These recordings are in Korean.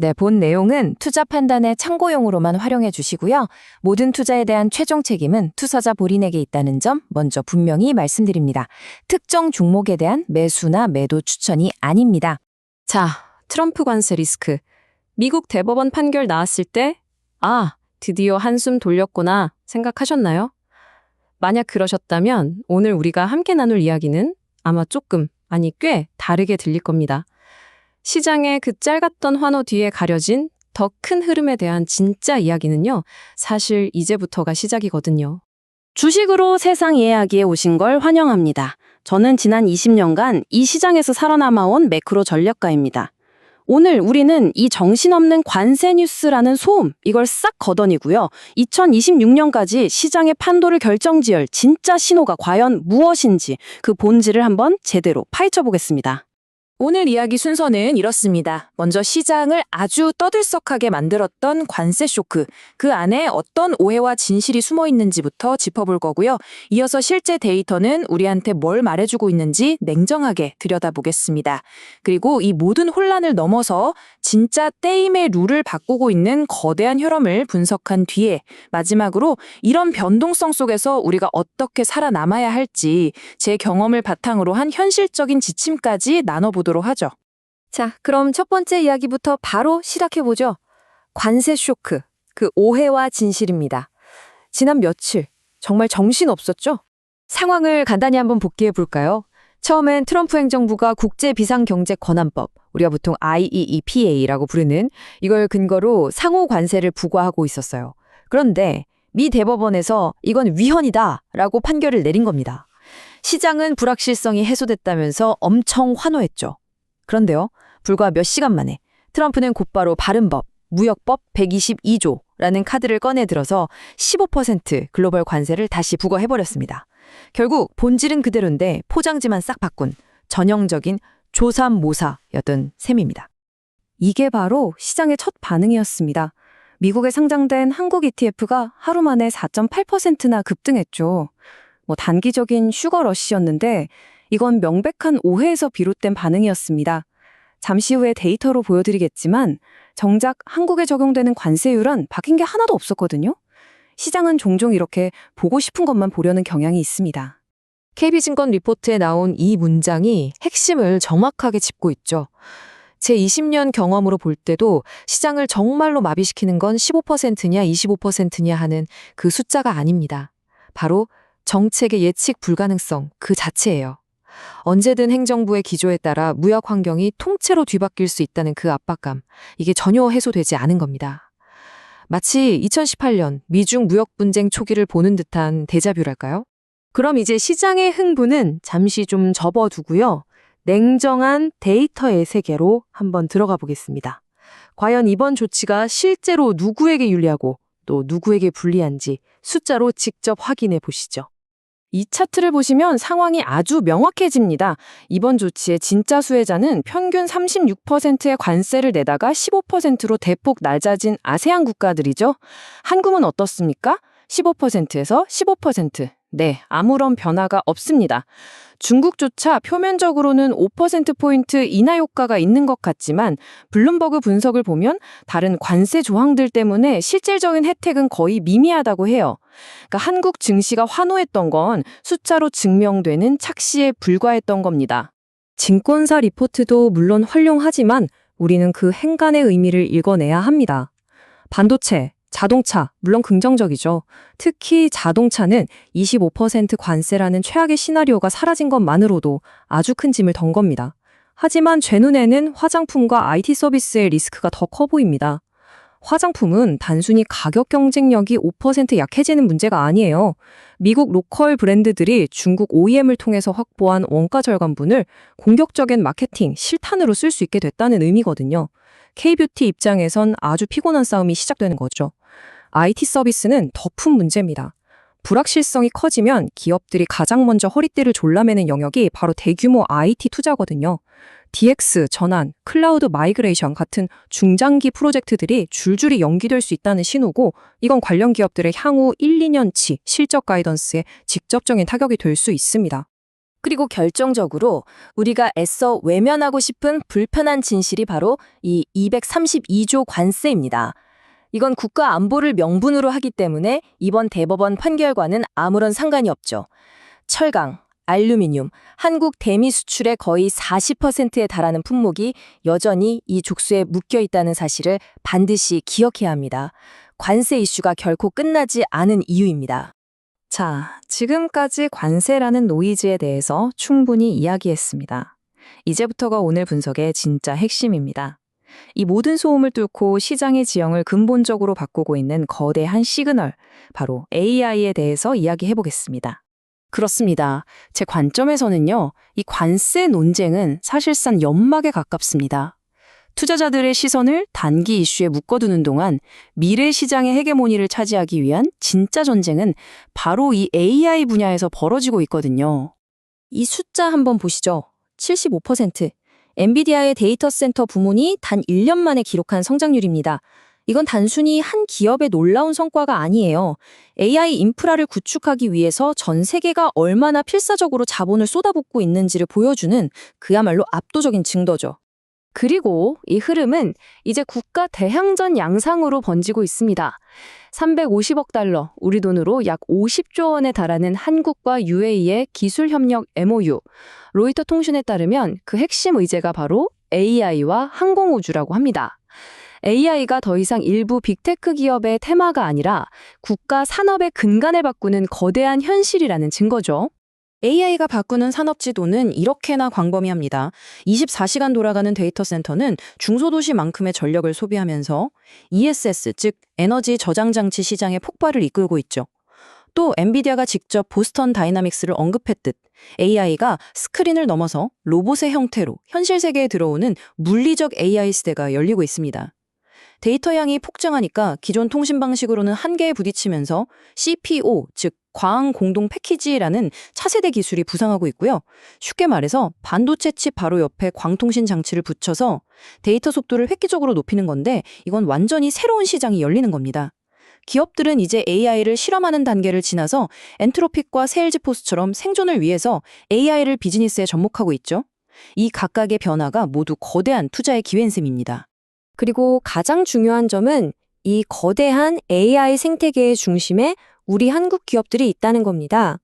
네, 본 내용은 투자 판단의 참고용으로만 활용해 주시고요. 모든 투자에 대한 최종 책임은 투자자 본인에게 있다는 점 먼저 분명히 말씀드립니다. 특정 종목에 대한 매수나 매도 추천이 아닙니다. 자, 트럼프 관세 리스크. 미국 대법원 판결 나왔을 때, 드디어 한숨 돌렸구나 생각하셨나요? 만약 그러셨다면 오늘 우리가 함께 나눌 이야기는 아마 꽤 다르게 들릴 겁니다. 시장의 그 짧았던 환호 뒤에 가려진 더 큰 흐름에 대한 진짜 이야기는요, 사실 이제부터가 시작이거든요. 주식으로 세상 이해하기에 오신 걸 환영합니다. 저는 지난 20년간 이 시장에서 살아남아온 매크로 전략가입니다. 오늘 우리는 이 정신없는 관세 뉴스라는 소음, 이걸 싹 걷어내고요. 2026년까지 시장의 판도를 결정지을 진짜 신호가 과연 무엇인지 그 본질을 한번 제대로 파헤쳐 보겠습니다. 오늘 이야기 순서는 이렇습니다. 먼저 시장을 아주 떠들썩하게 만들었던 관세 쇼크, 그 안에 어떤 오해와 진실이 숨어 있는지부터 짚어볼 거고요. 이어서 실제 데이터는 우리한테 뭘 말해주고 있는지 냉정하게 들여다보겠습니다. 그리고 이 모든 혼란을 넘어서 진짜 게임의 룰을 바꾸고 있는 거대한 흐름을 분석한 뒤에 마지막으로 이런 변동성 속에서 우리가 어떻게 살아남아야 할지 제 경험을 바탕으로 한 현실적인 지침까지 나눠보도록 하죠. 자, 그럼 첫 번째 이야기부터 바로 시작해보죠. 관세 쇼크, 그 오해와 진실입니다. 지난 며칠 정말 정신없었죠? 상황을 간단히 한번 복기해볼까요? 처음엔 트럼프 행정부가 국제비상경제권한법, 우리가 보통 IEEPA라고 부르는 이걸 근거로 상호 관세를 부과하고 있었어요. 그런데 미 대법원에서 이건 위헌이다 라고 판결을 내린 겁니다. 시장은 불확실성이 해소됐다면서 엄청 환호했죠. 그런데요, 불과 몇 시간 만에 트럼프는 곧바로 바른법, 무역법 122조라는 카드를 꺼내 들어서 15% 글로벌 관세를 다시 부과해버렸습니다. 결국 본질은 그대로인데 포장지만 싹 바꾼 전형적인 조삼모사였던 셈입니다. 이게 바로 시장의 첫 반응이었습니다. 미국에 상장된 한국 ETF가 하루 만에 4.8%나 급등했죠. 단기적인 슈거러시였는데 이건 명백한 오해에서 비롯된 반응이었습니다. 잠시 후에 데이터로 보여드리겠지만 정작 한국에 적용되는 관세율은 바뀐 게 하나도 없었거든요. 시장은 종종 이렇게 보고 싶은 것만 보려는 경향이 있습니다. KB증권 리포트에 나온 이 문장이 핵심을 정확하게 짚고 있죠. 제 20년 경험으로 볼 때도 시장을 정말로 마비시키는 건 15%냐 25%냐 하는 그 숫자가 아닙니다. 바로 정책의 예측 불가능성 그 자체예요. 언제든 행정부의 기조에 따라 무역 환경이 통째로 뒤바뀔 수 있다는 그 압박감, 이게 전혀 해소되지 않은 겁니다. 마치 2018년 미중 무역 분쟁 초기를 보는 듯한 데자뷰랄까요? 그럼 이제 시장의 흥분은 잠시 좀 접어두고요. 냉정한 데이터의 세계로 한번 들어가 보겠습니다. 과연 이번 조치가 실제로 누구에게 유리하고 또 누구에게 불리한지 숫자로 직접 확인해 보시죠. 이 차트를 보시면 상황이 아주 명확해집니다. 이번 조치의 진짜 수혜자는 평균 36%의 관세를 내다가 15%로 대폭 낮아진 아세안 국가들이죠. 한국은 어떻습니까? 15%에서 15%. 네, 아무런 변화가 없습니다. 중국조차 표면적으로는 5%포인트 인하 효과가 있는 것 같지만 블룸버그 분석을 보면 다른 관세 조항들 때문에 실질적인 혜택은 거의 미미하다고 해요. 그러니까 한국 증시가 환호했던 건 숫자로 증명되는 착시에 불과했던 겁니다. 증권사 리포트도 물론 훌륭하지만 우리는 그 행간의 의미를 읽어내야 합니다. 반도체, 자동차, 물론 긍정적이죠. 특히 자동차는 25% 관세라는 최악의 시나리오가 사라진 것만으로도 아주 큰 짐을 던 겁니다. 하지만 제 눈에는 화장품과 IT 서비스의 리스크가 더 커 보입니다. 화장품은 단순히 가격 경쟁력이 5% 약해지는 문제가 아니에요. 미국 로컬 브랜드들이 중국 OEM을 통해서 확보한 원가 절감분을 공격적인 마케팅, 실탄으로 쓸 수 있게 됐다는 의미거든요. K-뷰티 입장에선 아주 피곤한 싸움이 시작되는 거죠. IT 서비스는 더 큰 문제입니다. 불확실성이 커지면 기업들이 가장 먼저 허리띠를 졸라매는 영역이 바로 대규모 IT 투자거든요. DX, 전환, 클라우드 마이그레이션 같은 중장기 프로젝트들이 줄줄이 연기될 수 있다는 신호고 이건 관련 기업들의 향후 1, 2년치 실적 가이던스에 직접적인 타격이 될 수 있습니다. 그리고 결정적으로 우리가 애써 외면하고 싶은 불편한 진실이 바로 이 232조 관세입니다. 이건 국가 안보를 명분으로 하기 때문에 이번 대법원 판결과는 아무런 상관이 없죠. 철강, 알루미늄, 한국 대미 수출의 거의 40%에 달하는 품목이 여전히 이 족수에 묶여 있다는 사실을 반드시 기억해야 합니다. 관세 이슈가 결코 끝나지 않은 이유입니다. 자, 지금까지 관세라는 노이즈에 대해서 충분히 이야기했습니다. 이제부터가 오늘 분석의 진짜 핵심입니다. 이 모든 소음을 뚫고 시장의 지형을 근본적으로 바꾸고 있는 거대한 시그널, 바로 AI에 대해서 이야기해 보겠습니다. 그렇습니다. 제 관점에서는요, 이 관세 논쟁은 사실상 연막에 가깝습니다. 투자자들의 시선을 단기 이슈에 묶어두는 동안 미래 시장의 헤게모니를 차지하기 위한 진짜 전쟁은 바로 이 AI 분야에서 벌어지고 있거든요. 이 숫자 한번 보시죠. 75%. 엔비디아의 데이터 센터 부문이 단 1년 만에 기록한 성장률입니다. 이건 단순히 한 기업의 놀라운 성과가 아니에요. AI 인프라를 구축하기 위해서 전 세계가 얼마나 필사적으로 자본을 쏟아붓고 있는지를 보여주는 그야말로 압도적인 증거죠. 그리고 이 흐름은 이제 국가 대항전 양상으로 번지고 있습니다. 350억 달러, 우리 돈으로 약 50조 원에 달하는 한국과 UAE의 기술협력 MOU. 로이터 통신에 따르면 그 핵심 의제가 바로 AI와 항공우주라고 합니다. AI가 더 이상 일부 빅테크 기업의 테마가 아니라 국가 산업의 근간을 바꾸는 거대한 현실이라는 증거죠. AI가 바꾸는 산업 지도는 이렇게나 광범위합니다. 24시간 돌아가는 데이터 센터는 중소도시만큼의 전력을 소비하면서 ESS, 즉 에너지 저장 장치 시장의 폭발을 이끌고 있죠. 또 엔비디아가 직접 보스턴 다이나믹스를 언급했듯 AI가 스크린을 넘어서 로봇의 형태로 현실 세계에 들어오는 물리적 AI 시대가 열리고 있습니다. 데이터 양이 폭증하니까 기존 통신 방식으로는 한계에 부딪히면서 CPO, 즉 과학 공동 패키지라는 차세대 기술이 부상하고 있고요. 쉽게 말해서 반도체 칩 바로 옆에 광통신 장치를 붙여서 데이터 속도를 획기적으로 높이는 건데 이건 완전히 새로운 시장이 열리는 겁니다. 기업들은 이제 AI를 실험하는 단계를 지나서 엔트로픽과 세일즈포스처럼 생존을 위해서 AI를 비즈니스에 접목하고 있죠. 이 각각의 변화가 모두 거대한 투자의 기회인 셈입니다. 그리고 가장 중요한 점은 이 거대한 AI 생태계의 중심에 우리 한국 기업들이 있다는 겁니다.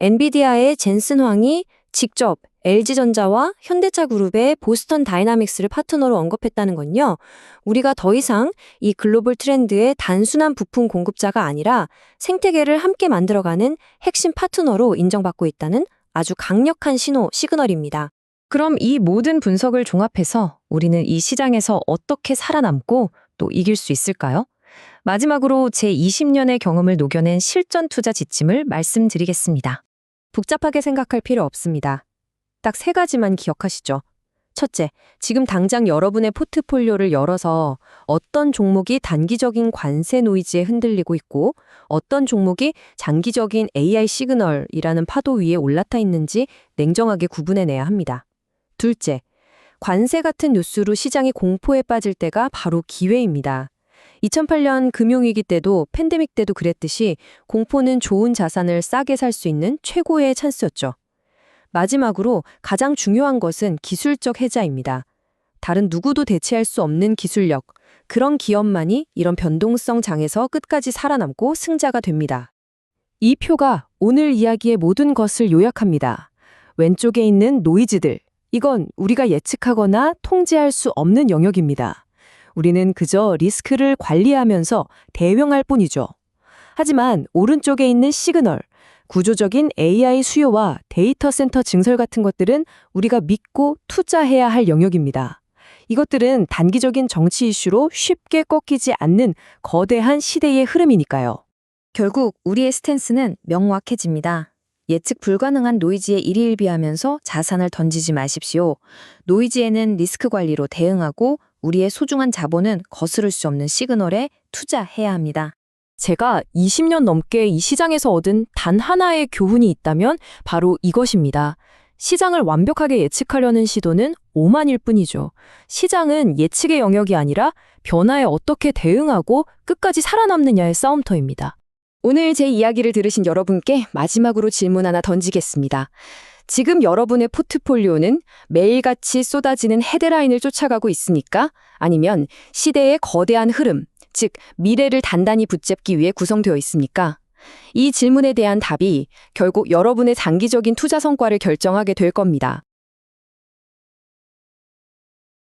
엔비디아의 젠슨 황이 직접 LG전자와 현대차그룹의 보스턴 다이나믹스를 파트너로 언급했다는 건요. 우리가 더 이상 이 글로벌 트렌드의 단순한 부품 공급자가 아니라 생태계를 함께 만들어가는 핵심 파트너로 인정받고 있다는 아주 강력한 시그널입니다. 그럼 이 모든 분석을 종합해서 우리는 이 시장에서 어떻게 살아남고 또 이길 수 있을까요? 마지막으로 제 20년의 경험을 녹여낸 실전 투자 지침을 말씀드리겠습니다. 복잡하게 생각할 필요 없습니다. 딱 3가지만 기억하시죠. 첫째, 지금 당장 여러분의 포트폴리오를 열어서 어떤 종목이 단기적인 관세 노이즈에 흔들리고 있고 어떤 종목이 장기적인 AI 시그널이라는 파도 위에 올라타 있는지 냉정하게 구분해내야 합니다. 둘째, 관세 같은 뉴스로 시장이 공포에 빠질 때가 바로 기회입니다. 2008년 금융위기 때도 팬데믹 때도 그랬듯이 공포는 좋은 자산을 싸게 살 수 있는 최고의 찬스였죠. 마지막으로 가장 중요한 것은 기술적 해자입니다. 다른 누구도 대체할 수 없는 기술력, 그런 기업만이 이런 변동성 장에서 끝까지 살아남고 승자가 됩니다. 이 표가 오늘 이야기의 모든 것을 요약합니다. 왼쪽에 있는 노이즈들, 이건 우리가 예측하거나 통제할 수 없는 영역입니다. 우리는 그저 리스크를 관리하면서 대응할 뿐이죠. 하지만 오른쪽에 있는 시그널, 구조적인 AI 수요와 데이터 센터 증설 같은 것들은 우리가 믿고 투자해야 할 영역입니다. 이것들은 단기적인 정치 이슈로 쉽게 꺾이지 않는 거대한 시대의 흐름이니까요. 결국 우리의 스탠스는 명확해집니다. 예측 불가능한 노이즈에 일희일비하면서 자산을 던지지 마십시오. 노이즈에는 리스크 관리로 대응하고 우리의 소중한 자본은 거스를 수 없는 시그널에 투자해야 합니다. 제가 20년 넘게 이 시장에서 얻은 단 하나의 교훈이 있다면 바로 이것입니다. 시장을 완벽하게 예측하려는 시도는 오만일 뿐이죠. 시장은 예측의 영역이 아니라 변화에 어떻게 대응하고 끝까지 살아남느냐의 싸움터입니다. 오늘 제 이야기를 들으신 여러분께 마지막으로 질문 하나 던지겠습니다. 지금 여러분의 포트폴리오는 매일같이 쏟아지는 헤드라인을 쫓아가고 있습니까? 아니면 시대의 거대한 흐름, 즉 미래를 단단히 붙잡기 위해 구성되어 있습니까? 이 질문에 대한 답이 결국 여러분의 장기적인 투자 성과를 결정하게 될 겁니다.